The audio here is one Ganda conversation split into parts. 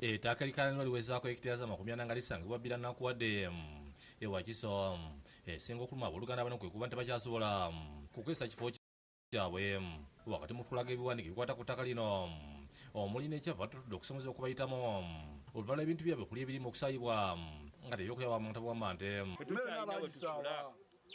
ettaka likalanirwa liwezaako hekitera za 40 nga lisangibwa bbira nakuwadde ewakiso esinga okuluma abooluganda bano kwe kuba nti bakyasobola kukwesa kifo kyabwe wakati mu kulaga ebiwandiiko ebikwata ku ttaka lino omuli n'ekyava batutudde okusomoza okubayitamu oluvala ebintu byabwe kuli ebirimu okusaayibwa nga tebyokulya mu ntabo w'amante.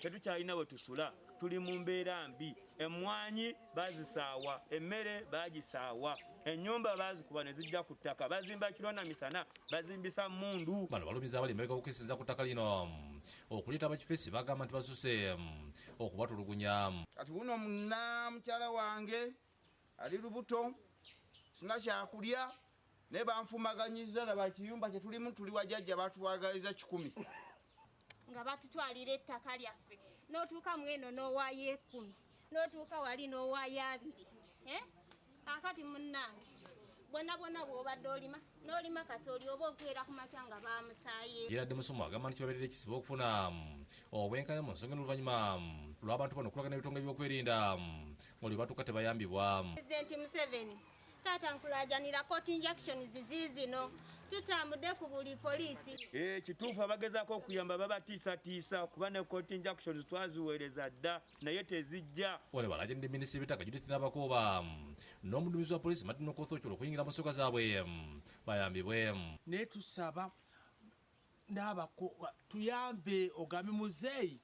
Tetukyalina bwe tusula, tuli mu mbeera mbi. Emmwanyi bazisaawa, emmere bagisaawa, ennyumba bazikuba ne zijja ku ttaka, bazimba kirona misana, bazimbisa mmundu. Bano balumiza abali emabega okukkiriza ku ttaka lino okuleeta abakifeesi bagamba nti basuse okubatulugunya. Kati buno muna mukyala wange ali lubuto sina kyakulya naye banfumaganyiza laba ekiyumba kye tulimu tuli wajjajja batwagaliza 10 nga batutwalira ettaka lyaffe n'otuuka mweno n'owaayo 10 n'otuuka wali n'owaayo 2 akati munnange bwonna bw'obadde olima n'olima kasooli oba okubeera ku makya nga bamusaaye. Yeradde Musomo agamba nti babeerera ekisibo okufuna obwenkanya mu nsonga n'oluvannyuma lw'abantu bano okulagana ebitongole by'okwerinda ng'olwe batuuka tebayambibwa. Pulezidenti Museveni tatankulaajanira court injunctions zino tutambudde ku buli poliisi. Kituufu abagezaako okuyamba babatiisatiisa kuba ne court injunctions twaziweereza dda naye tezijja. Wano balaajanidde minisitiri w'ettaka Judith Nabakooba n'omuduumizi wa poliisi Martin Okoth Okyolo okuyingira mu nsoga zaabwe bayambibwe. Naye tusaba n'abakooba tuyambe ogambe muzeeyi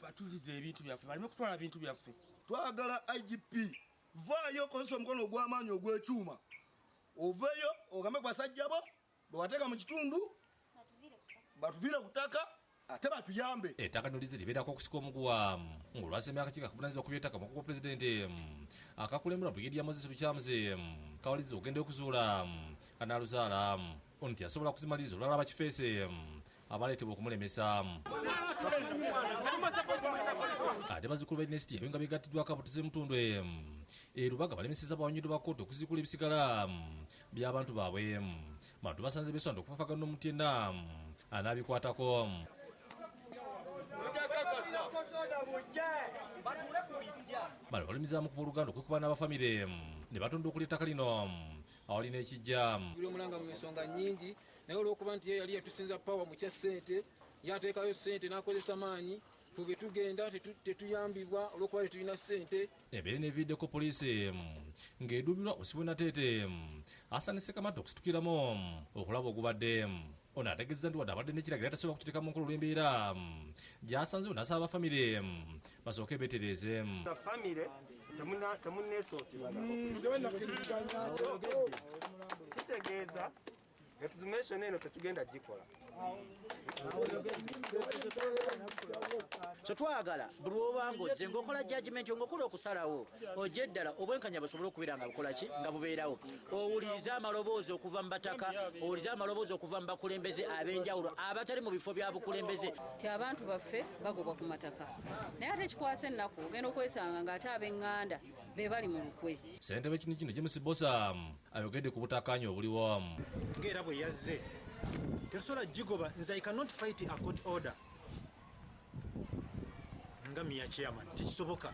batulize ebintu byaffe baleme kutwala bintu byaffe. Twagala IGP vaayo okozesa omukono ogw'amaanyi ogw'ekyuma oveeyo ogambe ku basajja bo bewateeka mu kitundu batuviire ku ttaka ate batuyambe. Ettaka nolize libeerako okusika omuguwa ng'olwasemera akakiiko akavunaanyizibwa ku by'ettaka mu kwa pulezidenti akakulembera Brigadier Moses Lukyamze kawaliza ogenda okuzuula kanaaluzaala ono nti yasobola kuzimaliriza olulala abakifeesi abaleetebwa okumulemesa. Ate bazzukulu ba Ernest ebyo nga begattiddwako abutuze Mutundwe Lubaga balemesezza bawanyidde ba kkooti okuzikula ebisigala by'abantu baabwe. Bantu basanze besonda okufaafagana n'omutyenna anaabikwatako. Bano balumizaamu ku booluganda okwekuba n'abafamire ne batonda okulya ettaka lino awalina ekijja. Buli omulanga mu nsonga nnyingi naye olw'okuba nti ye yali yatusinza pawa mu kya ssente yateekayo ssente n'akozesa maanyi fube tugenda tetuyambibwa olw'okuba tetulina ssente. Ebeere neeviiddeko poliisi ng'eduumirwa Osibwe Nateete asaanise Kamato okusitukiramu okulaba ogubadde. Ono ategeezza nti wadde abadde n'ekiragiro atasobola kuteekamu nkola olw'embeera gy'asanzeewo n'asaba abafamire basooke beetereeze. Famire kitegeeza exhumation eno tetugenda gikola. So twagala buli obanga ozze ng'okola judgment ng'okola okusalawo ojje eddala obwenkanya busobole okubeera nga bukola ki nga bubeerawo. Owuliriza amaloboozi okuva mu bataka, owuliriza amaloboozi okuva mu bakulembeze ab'enjawulo abatali mu bifo bya bukulembeze. Ti abantu baffe bagobwa ku mataka naye ate kikwasa ennaku ogenda okwesanga ng'ate ab'eŋŋanda be bali mu lukwe. Ssentebe kino James Bosa ayogedde ku butakkaanya obuliwo. Ng'era bwe yazze tetusobola gigoba nze I cannot fight a court order nga miya chairman tekisoboka.